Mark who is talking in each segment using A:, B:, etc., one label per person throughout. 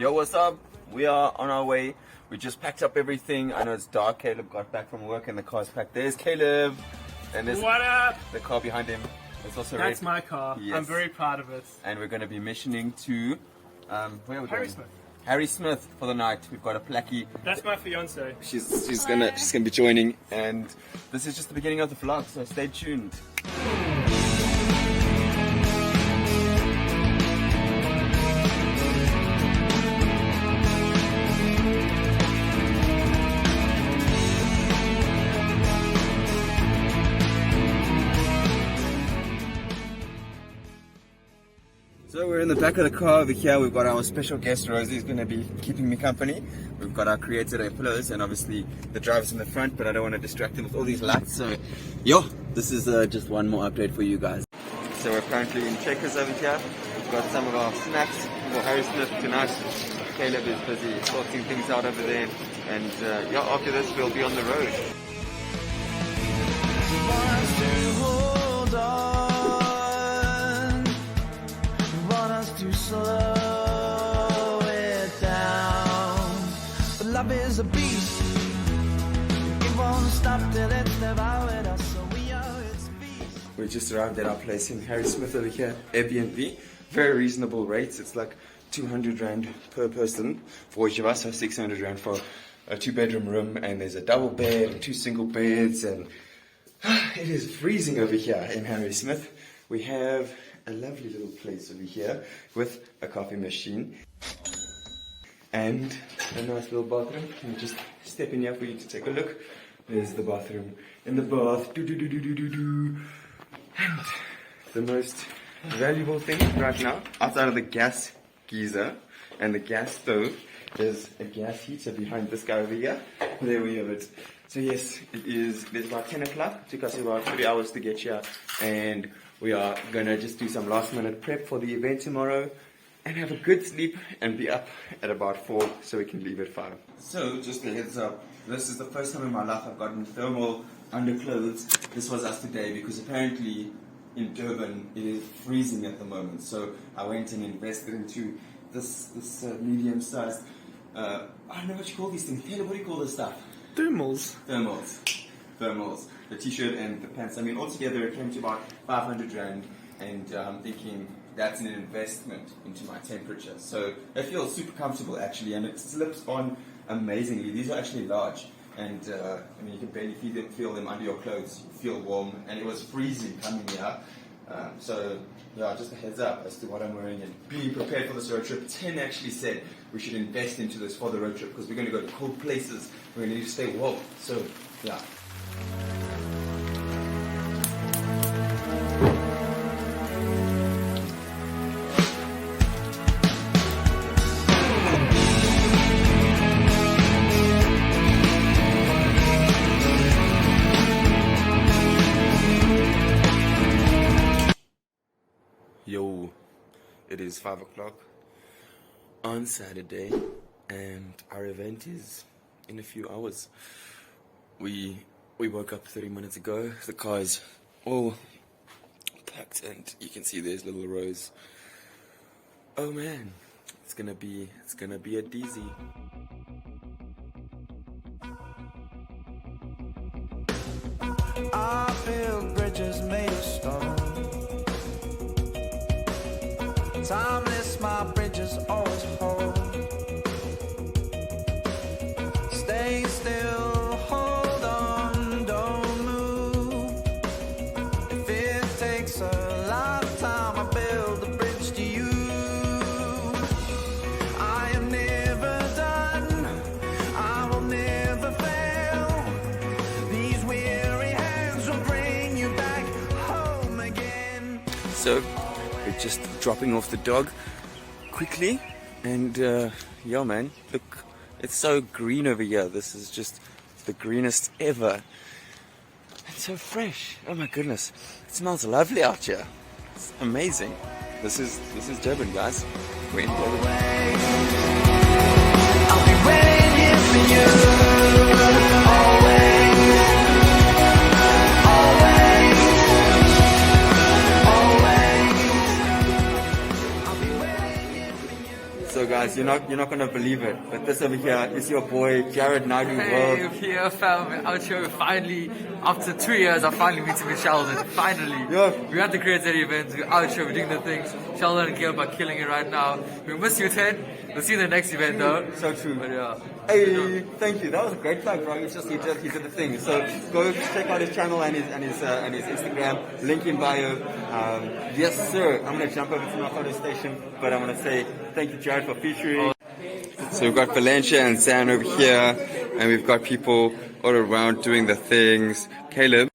A: Yo, what's up? We are on our way. We just packed up everything. I know it's dark. Caleb got back from work and the car's packed. There's Caleb. And there's
B: what up?
A: The car behind him. It's also
B: That's
A: red.
B: my car.
A: Yes.
B: I'm very proud of it.
A: And we're going to be missioning to where are we
B: Harry
A: going?
B: Smith.
A: Harry Smith for the night. We've got a plackie.
B: That's my fiance.
A: She's gonna be joining, and this is just the beginning of the vlog. So stay tuned. So we're in the back of the car over here. We've got our special guest, Rosie, who's going to be keeping me company. We've got our CreateZA pillows, and obviously the driver's in the front, but I don't want to distract him with all these lights. So, yo, this is just one more update for you guys. So we're currently in Checkers over here. We've got some of our snacks for Harry Smith tonight. Caleb is busy sorting things out over there. And yeah, after this, we'll be on the road.
C: Slow it down, but love is a beast. It won't stop till it's devoured us, so we are its beast.
A: We just arrived at our place in Harry Smith over here, Airbnb. Very reasonable rates. It's like 200 Rand per person for each of us, so 600 Rand for a 2-bedroom room, and there's a double bed and 2 single beds, and it is freezing over here in Harry Smith. We have a lovely little place over here with a coffee machine and a nice little bathroom. Let me just step in here for you to take a look. There's the bathroom in the bath. And the most valuable thing right now, outside of the gas geyser and the gas stove, is a gas heater behind this guy over here. There we have it. So yes, it's about 10 o'clock. It took us about 3 hours to get here, and we are going to just do some last minute prep for the event tomorrow and have a good sleep and be up at about 4 so we can leave at 5. So just a heads up, this is the first time in my life I've gotten thermal underclothes. This was us today because apparently in Durban it is freezing at the moment. So I went and invested into this medium sized, I don't know what you call these things. Taylor, what do you call this stuff?
B: Thermals.
A: Thermals, the t-shirt and the pants. I mean, altogether it came to about 500 Rand, and I'm thinking that's an investment into my temperature. So they feel super comfortable actually, and it slips on amazingly. These are actually large, and I mean, you can barely feel them under your clothes. You feel warm, and it was freezing coming here. So yeah, just a heads up as to what I'm wearing and being prepared for this road trip. 10 actually said we should invest into this for the road trip because we're going to go to cold places. We're going to need to stay warm. So yeah. Yo, it is 5 o'clock on Saturday, and our event is in a few hours. We woke up 30 minutes ago. The car is all packed, and you can see there's little rows. Oh man, it's gonna be a doozy.
C: I build bridges made of stone. Timeless, my bridges always hold. Stay still, hold on, don't move. If it takes a lifetime, I build a bridge to you. I am never done, I will never fail. These weary hands will bring you back home again.
A: So we're just dropping off the dog quickly, and yeah man, look, it's so green over here. This is just the greenest ever. It's so fresh. Oh my goodness, it smells lovely out here. It's amazing. This is Durban, guys. We're in Durban.
C: I'll be waiting here for you. Always, always, always. I'll be waiting here for you.
A: So guys, guys, you're not gonna believe it, but this over here is your boy Jared Naidu
D: Hey,
A: World.
D: here fam, out here finally, after 2 years, I finally meeting with Sheldon. Finally.
A: Yeah.
D: We're at the CreateZA event, we're out here, we're doing the things. Sheldon and Caleb are killing it right now. We miss you, Ted. We'll see you in the next event though.
A: So true.
D: But yeah.
A: Hey, thank you. That was a great plug, bro. It's just he did the thing. So go check out his channel and his Instagram. Link in bio. Yes, sir. I'm gonna jump over to my photo station, but I want to say thank you, Jared, for featuring. So we've got Valencia and Zan over here, and we've got people all around doing the things. Caleb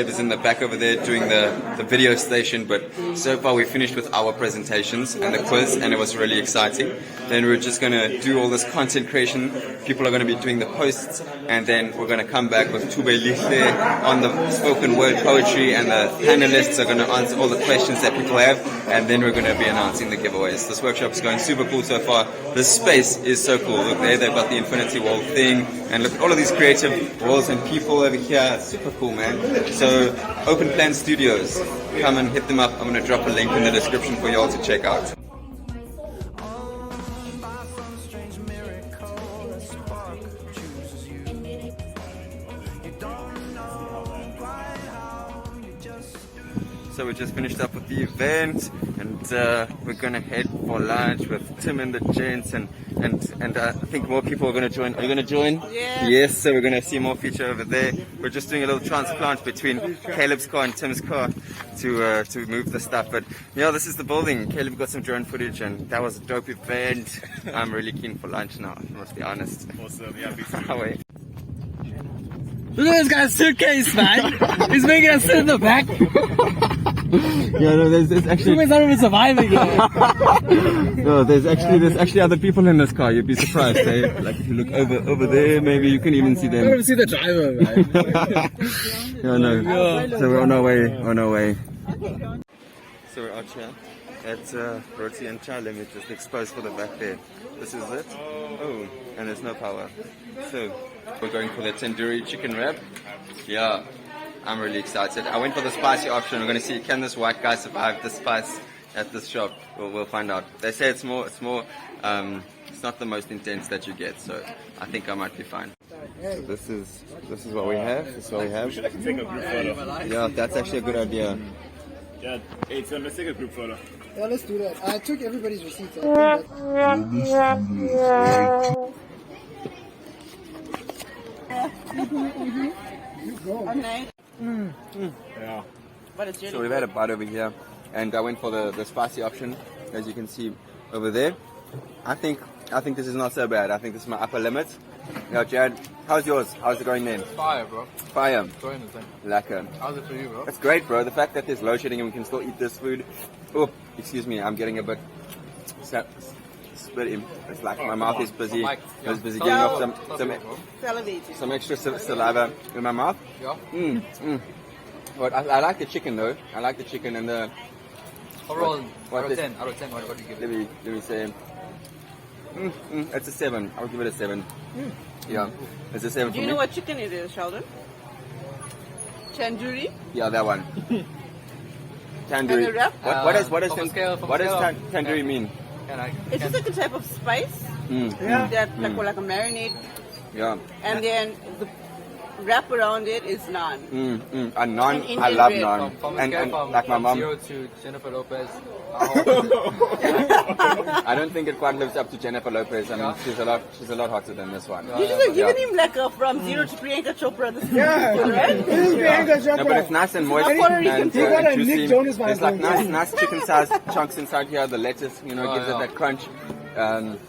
A: is in the back over there doing the video station, but so far we finished with our presentations and the quiz, and it was really exciting. Then we're just going to do all this content creation. People are going to be doing the posts, and then we're going to come back with Tube Lihle on the spoken word poetry, and the panelists are going to answer all the questions that people have, and then we're going to be announcing the giveaways. This workshop is going super cool so far. This space is so cool. Look there, they've got the infinity wall thing, and look at all of these creative walls and people over here. It's super cool, man. So, Open Plan Studios, come and hit them up. I'm going to drop a link in the description for y'all to check out.
C: By some strange miracle, a spark chooses you. You don't know quite how, you just do.
A: So we just finished up with the event, and we're going to head for lunch with Tim and the gents, and I think more people are going to join. Are you going to join?
E: Yeah.
A: Yes, so we're going to see more feature over there. We're just doing a little transplant between Caleb's car and Tim's car to move the stuff. But yeah, this is the building. Caleb got some drone footage, and that was a dope event. I'm really keen for lunch now, I must be honest.
B: Awesome, yeah,
A: Wait.
D: Look at this guy's suitcase, man. He's making us sit in the back.
A: Yeah, no, there's actually.
D: He's not even surviving yet.
A: No, there's actually other people in this car. You'd be surprised, eh? Like if you look over there, maybe you can even see
D: I
A: them.
D: don't even see the driver, man.
A: Yeah, no. So we're on our way. So we're out here at Roti and Chai. Let me just expose for the back there. This is it. Oh, and there's no power. So we're going for the tandoori chicken wrap. Yeah, I'm really excited. I went for the spicy option. We're going to see, can this white guy survive the spice at this shop? We'll find out. They say it's not the most intense that you get, so I think I might be fine. So this is what we have. This is what we have.
B: We should actually take a group photo.
A: Yeah, that's actually a good idea.
B: Yeah, hey, so let's take a group photo.
F: Yeah, let's do that. I took everybody's receipts. I think
B: Yeah.
E: But it's really
A: So we've had a bite over here, and I went for the spicy option, as you can see over there. I think this is not so bad. I think this is my upper limit. Now, Jared, how's yours? How's it going then?
D: Fire, bro.
A: Fire.
D: Enjoying the thing.
A: Lekker.
D: How's it for you, bro?
A: That's great, bro. The fact that there's load shedding and we can still eat this food. Oh, excuse me, I'm getting a bit spitty. It's like my mouth is busy.
D: Mike,
A: I was
D: yeah.
A: busy getting off
E: salivating.
A: some extra saliva in my mouth.
D: Yeah.
A: But I like the chicken though. I like the chicken and the.
D: Overall,
A: what
D: out of
A: is-
D: 10, what do you give it?
A: Let me say. It's a 7. I'll give it a 7. Yeah, it's a 7
E: Do
A: for
E: you
A: me.
E: know what chicken it is, Sheldon? Tandoori?
A: Yeah, that one. Tandoori.
E: And the wrap?
A: What does
D: From a scale-
A: tandoori mean?
E: It's just like a type of spice
F: Yeah.
E: that like a marinade,
A: Yeah.
E: and then the wrap around it is naan.
A: A naan.
E: An Indian
A: I love
E: bread.
A: naan.
D: From a
A: And
D: scale from
A: like my mom.
D: 0 to Jennifer Lopez.
A: I don't think it quite lives up to Jennifer Lopez. I mean,
D: Yeah.
A: she's a lot hotter than this one.
E: You should have given him like a from 0 to Priyanka Chopra. This
F: Yeah.
E: right?
F: This is Priyanka
A: No, but it's
F: Chopra.
A: nice and moist
E: Not Puerto Rican.
A: and
F: You got a
A: juicy.
F: Nick Jonas
A: There's
F: vibe
A: like
F: going.
A: nice chicken-sized chunks inside here. The lettuce, gives
D: yeah.
A: it that crunch. And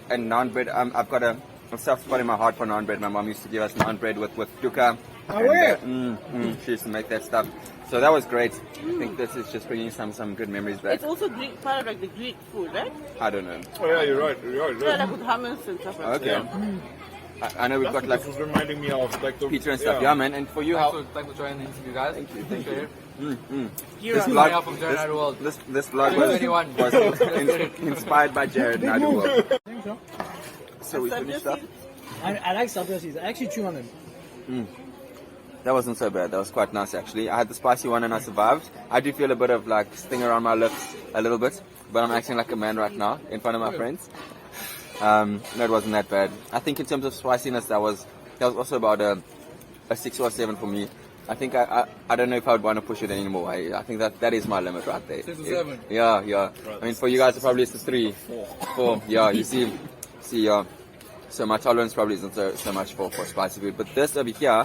A: naan bread. I've got a soft spot in my heart for naan bread. My mom used to give us naan bread with dukkha.
F: Oh, yeah.
A: She used to make that stuff. So that was great. I think this is just bringing some good memories back.
E: It's also Greek, part of like the Greek food, right?
A: I don't know.
B: Oh yeah, you're right.
E: Yeah, like with hummus and stuff like
A: Okay. I know we've got like
B: This was reminding me of like the
A: pizza and stuff. Yeah, man. And for you, how?
D: Thanks for joining the interview, guys.
A: Thank you.
E: You're
A: This
E: right.
A: vlog,
D: Out from Jared Naidu World.
A: this vlog
D: Anyone.
A: was inspired by Jared Naidu World. So we finished up.
F: I like Southwest seeds. I actually chew on them.
A: That wasn't so bad. That was quite nice actually. I had the spicy one and I survived. I do feel a bit of like sting around my lips a little bit,
G: but I'm acting like a man right now in front of my friends. No, it wasn't that bad. I think in terms of spiciness, that was also about a 6 or a 7 for me. I think I don't know if I would want to push it anymore. I think that is my limit right there.
D: 6 or 7.
G: Yeah. I mean, for you guys, probably it's a 3, 4. Yeah, you see, yeah. So my tolerance probably isn't so much for spicy food. But this over here,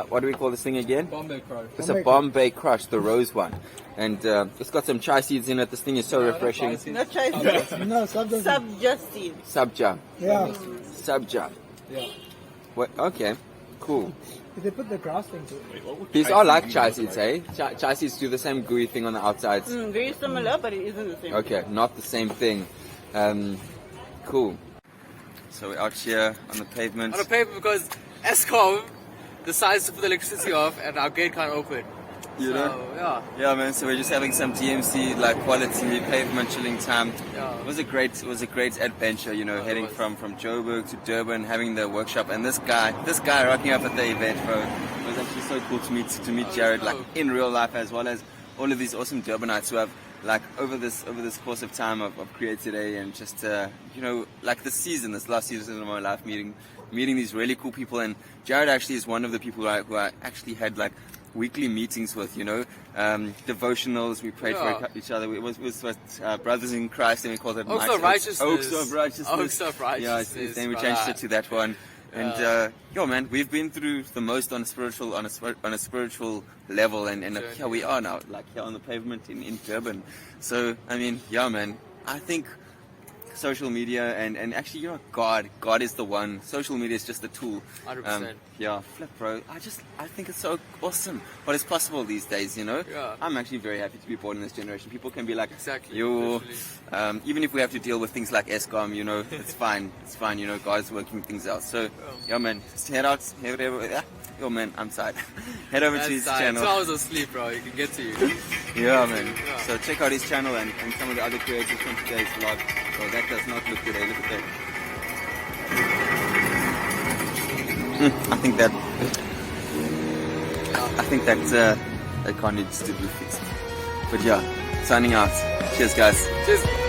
G: what do we call this thing again?
D: Bombay Crush.
G: It's a Bombay Crush, the rose one. And it's got some chai seeds in it. This thing is so refreshing.
E: Not chai seeds.
F: No, subja.
E: Subja seeds.
G: Sabja.
F: Yeah.
G: Sabja.
D: Yeah.
G: What? Okay, cool.
F: They put the grass thing to it.
G: These are like chai seeds, eh? Chai seeds do the same gooey thing on the outsides.
E: Very similar, but it isn't the same.
G: Okay, not the same thing. Cool. So we're out here on the pavement.
D: On the pavement because Eskom decides to put the electricity off and our gate can't open.
G: You know?
D: Yeah.
G: Yeah, man. So we're just having some DMC like quality pavement chilling time.
D: Yeah.
G: It was a great adventure. You know, heading from Joburg to Durban, having the workshop, and this guy rocking up at the event, bro. It was actually so cool to meet Jared like in real life, as well as all of these awesome Durbanites who have like over this course of time of CreateZA and just like this last season of my life, meeting these really cool people. And Jared actually is one of the people who I actually had like weekly meetings with, devotionals. We prayed for each other. It was brothers in Christ, and we called it
D: Oaks of Righteousness.
G: Oaks of Righteousness.
D: Oaks of Righteousness.
G: Yeah, then we changed it to that one. And man, we've been through the most on a spiritual level, and here we are now, like here on the pavement in Durban. So I mean, man, I think social media and actually, God is the one. Social media is just a tool.
D: 100%.
G: Flip, bro. I think it's so awesome what is possible these days.
D: Yeah.
G: I'm actually very happy to be born in this generation. People can be like,
D: exactly.
G: Even if we have to deal with things like Eskom, it's fine. It's fine. God's working things out. So, man, just head out. Man, I'm tired. Head over to his channel.
D: 2 hours of sleep, bro. You can get to you.
G: Yeah, man. Yeah. So check out his channel and some of the other creators from today's vlog. So that does not look good. Look at that. I think that icon needs to be fixed. But yeah, signing out. Cheers, guys.
D: Cheers.